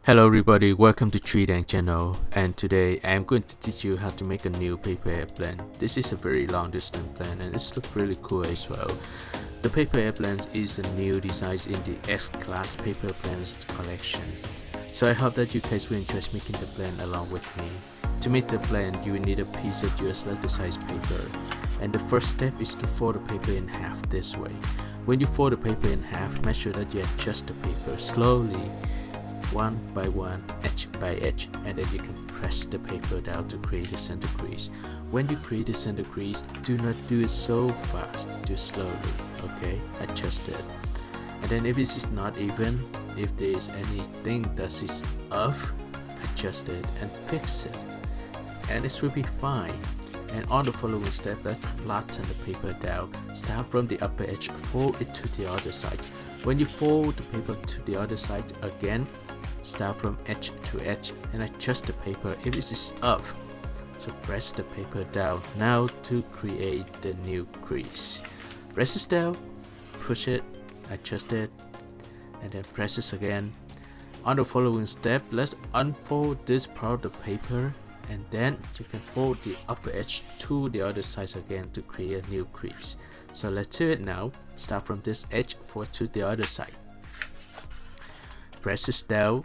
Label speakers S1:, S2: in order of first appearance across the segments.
S1: Hello everybody, welcome to TriKdanG channel, and today I am going to teach you how to make a new paper airplane. This is a very long distance plane and it's look really cool as well. The paper airplane is a new design in the X-class paper planes collection. So I hope that you guys will enjoy making the plane along with me. To make the plane, you will need a piece of US letter size paper, and the first step is to fold the paper in half this way. When you fold the paper in half, make sure that you adjust the paper slowly, one by one, edge by edge, and then you can press the paper down to create a center crease. When you create a center crease, do not do it so fast, do it slowly, okay? Adjust it. And then if it is not even, if there is anything that is off, adjust it and fix it, and it will be fine. And on the following step, let's flatten the paper down. Start from the upper edge, fold it to the other side. When you fold the paper to the other side again, start from edge to edge and adjust the paper if it is up. So press the paper down now to create the new crease. Press it down, push it, adjust it, and then press it again. On the following step, let's unfold this part of the paper, and then you can fold the upper edge to the other side again to create a new crease. So let's do it now. Start from this edge, fold to the other side. Press it down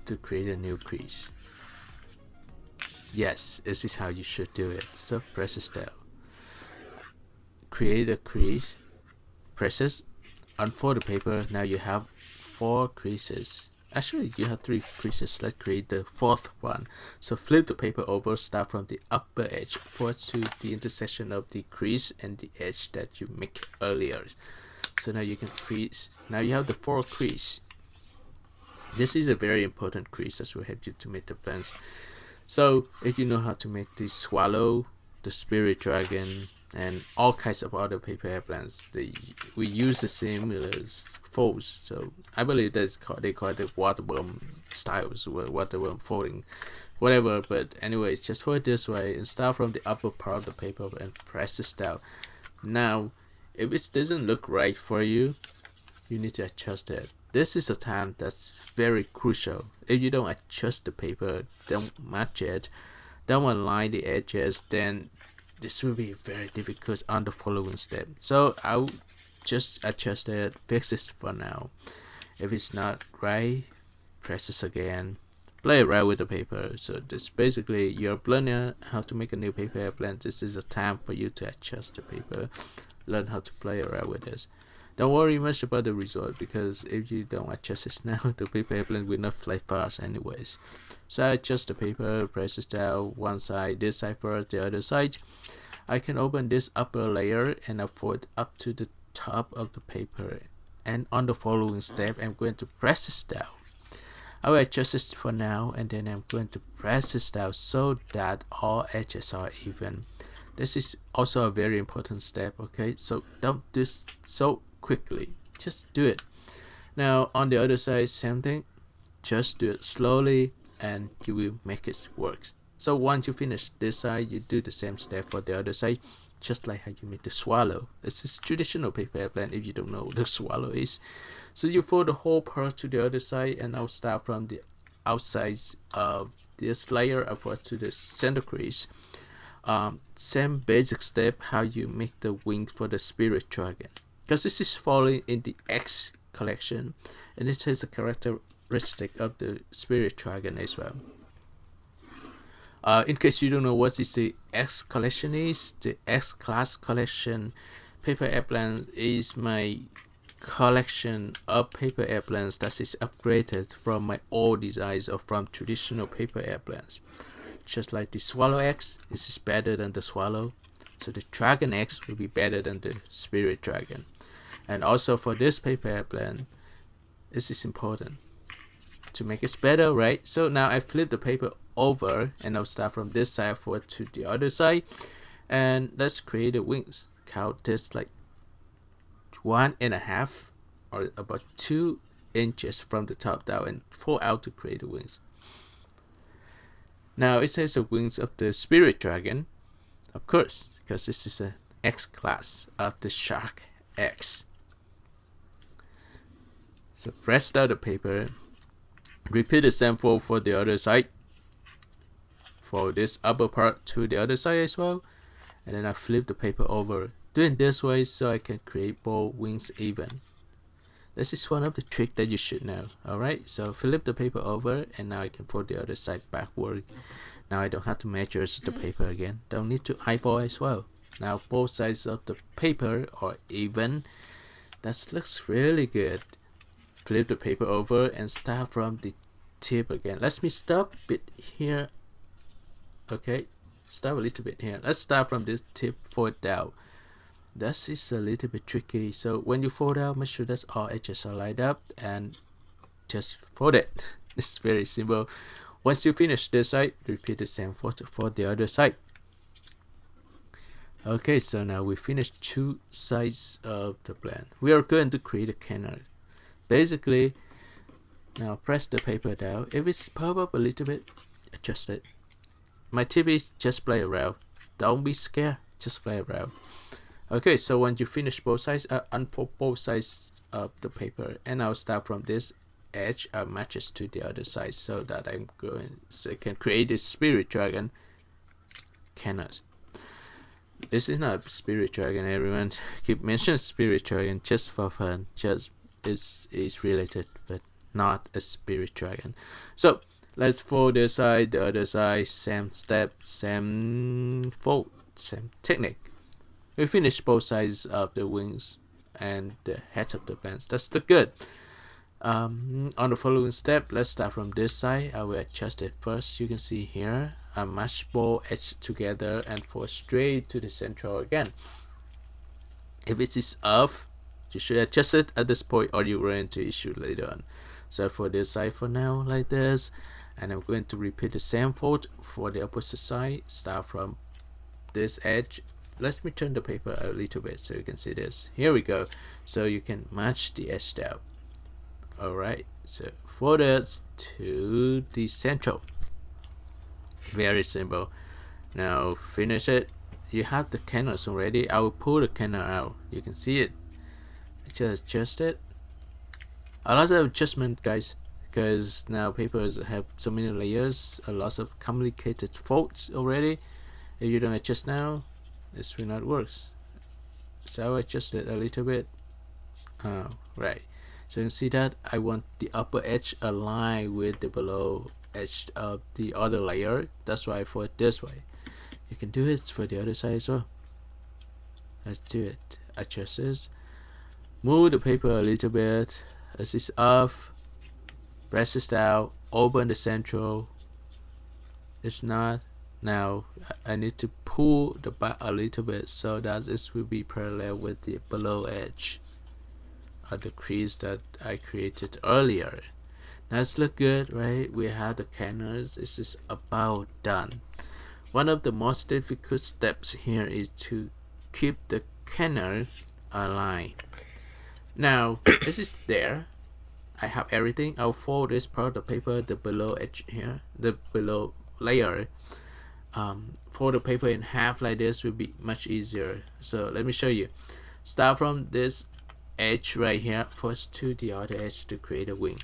S1: to create a new crease. Yes, this is how you should do it. So press it down, create a crease, press it, unfold the paper. Now you have 4 creases. Actually, you have 3 creases. Let's create the 4th one. So flip the paper over, start from the upper edge, fold to the intersection of the crease and the edge that you make earlier. So now you can crease. Now you have the 4 crease. This is a very important crease that will help you to make the planes. So if you know how to make the swallow, the spirit dragon, and all kinds of other paper airplanes, we use the similar folds. So I believe that's they call it the waterworm styles, or waterworm folding, whatever. But anyway, just fold it this way and start from the upper part of the paper and press this down. Now, if it doesn't look right for you, you need to adjust it. This is a time that's very crucial. If you don't adjust the paper, don't match it, don't align the edges, then this will be very difficult on the following step. So I'll just adjust it, fix it for now. If it's not right, press this again, play around with the paper. So this basically, you're learning how to make a new paper airplane. This is a time for you to adjust the paper, learn how to play around with this. Don't worry much about the result, because if you don't adjust it now, the paper airplane will not fly fast anyways. So I adjust the paper, press it down, one side, this side first, the other side. I can open this upper layer and I fold up to the top of the paper. And on the following step, I'm going to press this down. I will adjust this for now, and then I'm going to press this down so that all edges are even. This is also a very important step, okay? So don't do this so quickly, just do it. Now on the other side, same thing, just do it slowly and you will make it work. So once you finish this side, you do the same step for the other side, just like how you make the swallow. This is traditional paper airplane if you don't know what the swallow is. So you fold the whole part to the other side, and I'll start from the outside of this layer, I fold to the center crease. Same basic step how you make the wing for the spirit dragon, because this is falling in the X collection and it has a characteristic of the spirit dragon as well. In case you don't know what is the X collection is, the X class collection paper airplane is my collection of paper airplanes that is upgraded from my old designs or from traditional paper airplanes. Just like the Swallow X, this is better than the Swallow. So the Dragon X will be better than the Spirit Dragon. And also for this paper airplane, this is important to make it better, right? So now I flip the paper over and I'll start from this side forward to the other side. And let's create the wings. Count this like 1.5 or about 2 inches from the top down and fold out to create the wings. Now it says the wings of the Spirit Dragon, of course, because this is an X class of the Shark X. So press down the paper, Repeat the same fold for the other side. For this upper part to the other side as well. And then I flip the paper over. Doing this way so I can create both wings even. This is one of the tricks that you should know. Alright, so flip the paper over and now I can fold the other side backward. Now I don't have to measure the paper again. Don't need to eyeball as well. Now both sides of the paper are even. That looks really good. Flip the paper over and start from the tip again. Let me stop a bit here. Okay, stop a little bit here. Let's start from this tip fold down. This is a little bit tricky. So when you fold out, make sure that all edges are lined up and just fold it. It's very simple. Once you finish this side, repeat the same for the other side. Okay, so now we finished two sides of the plan. We are going to create a canard. Basically, now press the paper down. If it's pop up a little bit, adjust it. My tip is just play around. Don't be scared, just play around. Okay, so once you finish both sides, unfold both sides of the paper, and I'll start from this edge matches to the other side, so that I can create this spirit dragon canard. This is not a spirit dragon, everyone. Keep mentioning spirit dragon just for fun. Just is related, but not a spirit dragon. So let's fold this side, the other side, same step, same fold, same technique. We finished both sides of the wings and the heads of the plants. That's look good. On the following step, let's start from this side. I will adjust it first. You can see here I match both edges together and fold straight to the central again. If it is off, you should adjust it at this point or you run into issue later on. So for this side for now, like this, and I'm going to repeat the same fold for the opposite side. Start from this edge. Let me turn the paper a little bit so you can see this. Here we go. So you can match the edge down. Alright, so fold it to the central. Very simple. Now finish it. You have the canards already. I will pull the canard out. You can see it. Just adjust it. A lot of adjustment, guys, because now papers have so many layers, a lot of complicated folds already. If you don't adjust now, this will not work. So I adjust it a little bit. Right. So you can see that I want the upper edge aligned with the below edge of the other layer. That's why I fold it this way. You can do it for the other side as well. Let's do it. Adjust this. Move the paper a little bit. As it's off, press it down, open the central. If not, now I need to pull the back a little bit so that this will be parallel with the below edge of the crease that I created earlier. Now it's look good, right? We have the canards. This is about done. One of the most difficult steps here is to keep the canard aligned. Now this is there. I have everything. I'll fold this part of the paper, the below edge here, the below layer. Fold the paper in half like this will be much easier. So let me show you. Start from this edge right here first to the other edge to create a wing.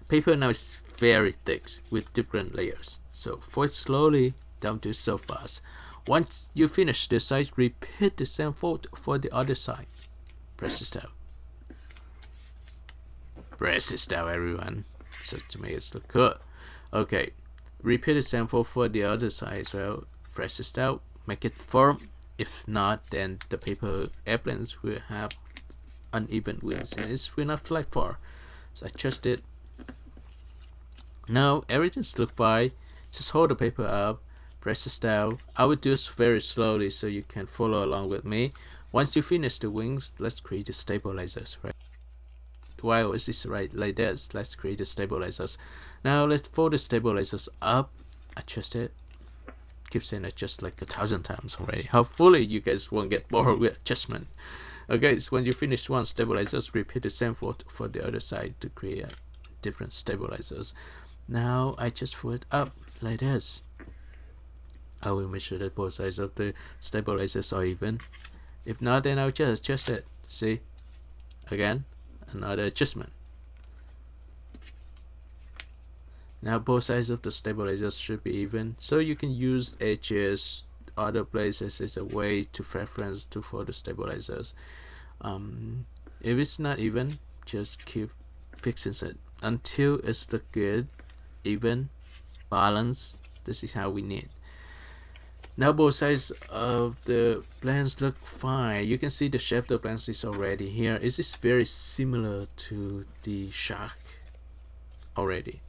S1: Paper now is very thick with different layers. So fold slowly, don't do so fast. Once you finish this side, repeat the same fold for the other side. Press this down. Press this down, everyone. So to make it look good. Okay. Repeat the same fold for the other side as well. Press this down. Make it firm. If not, then the paper airplanes will have uneven wings and it will not fly far. So adjust it. Now everything's look fine. Just hold the paper up. Press this down. I will do this very slowly so you can follow along with me. Once you finish the wings, let's create the stabilizers, right? While it is right like this, let's create the stabilizers. Now let's fold the stabilizers up, adjust it. Keep saying adjust like 1,000 times already. Hopefully you guys won't get bored with adjustment. Okay, so when you finish one stabilizers, repeat the same for the other side to create different stabilizers. Now I just fold it up like this. I will make sure that both sides of the stabilizers are even. If not, then I'll just adjust it. See? Again, another adjustment. Now both sides of the stabilizers should be even, so you can use edges other places as a way to reference to for the stabilizers. If it's not even, just keep fixing it until it's look good, even, balanced. This is how we need. Now both sides of the plans look fine. You can see the shape of the plans is already here. It is very similar to the shark already,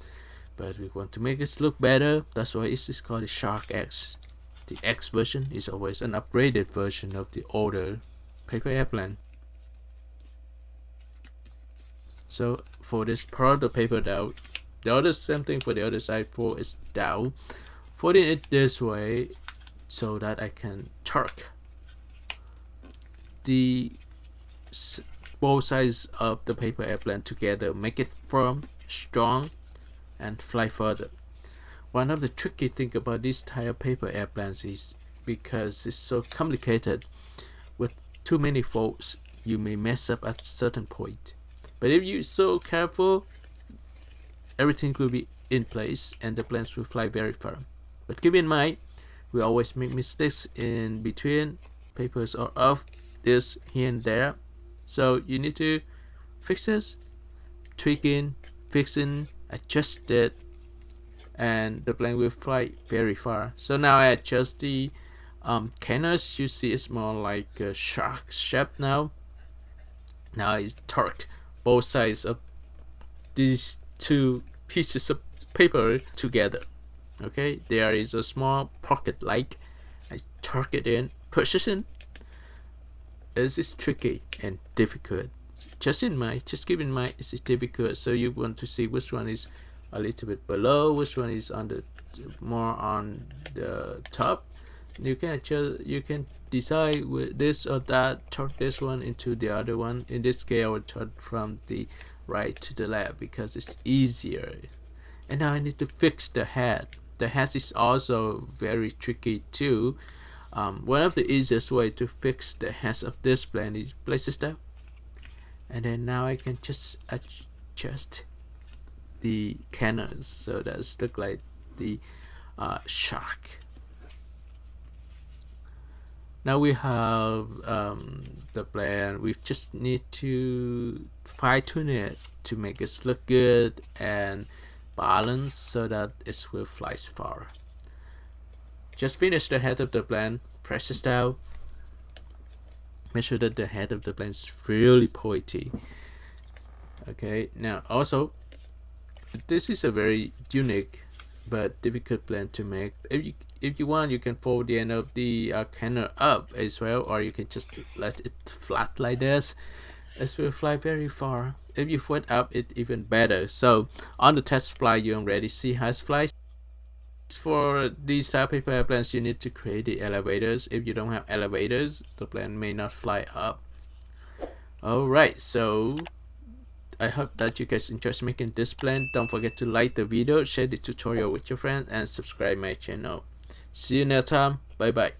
S1: but we want to make it look better. That's why it is called the Shark X. The X version is always an upgraded version of the older paper airplane. So for this part of the paper down, the other same thing for the other side. For is down, folding it this way so that I can torque the both sides of the paper airplane together, make it firm, strong, and fly further. One of the tricky things about this type of paper airplanes is because it's so complicated, with too many folds you may mess up at a certain point. But if you're so careful, everything will be in place and the planes will fly very firm. But keep in mind, we always make mistakes in between. Papers are off this here and there, so you need to fix this, tweaking, fixing, adjust it, and the plane will fly very far. So now I adjust the canards. You see it's more like a shark shape now. Now it's torqued both sides of these two pieces of paper together. Okay, there is a small pocket like I torque it in. Precision is tricky and difficult. Just keep in mind it's difficult, so you want to see which one is a little bit below, which one is on the more on the top. You can adjust, you can decide with this or that, torque this one into the other one. In this case I will torque from the right to the left because it's easier. And now I need to fix the head. The head is also very tricky too. One of the easiest way to fix the head of this plane is place it down, and then now I can just adjust the canards so that it look like the shark. Now we have the plane. We just need to fine tune it to make it look good and balanced so that it will fly far. Just finish the head of the plane, press it down. Make sure that the head of the plane is really pointy. Okay, now also this is a very unique but difficult plane to make. If you want, you can fold the end of the canard up as well, or you can just let it flat like this. It will fly very far. If you fold up, it even better. So on the test flight, you already see how it flies. For these type of paper airplanes, you need to create the elevators. If you don't have elevators, the plane may not fly up. Alright, so I hope that you guys enjoy making this plane. Don't forget to like the video, share the tutorial with your friends, and subscribe my channel. See you next time. Bye bye.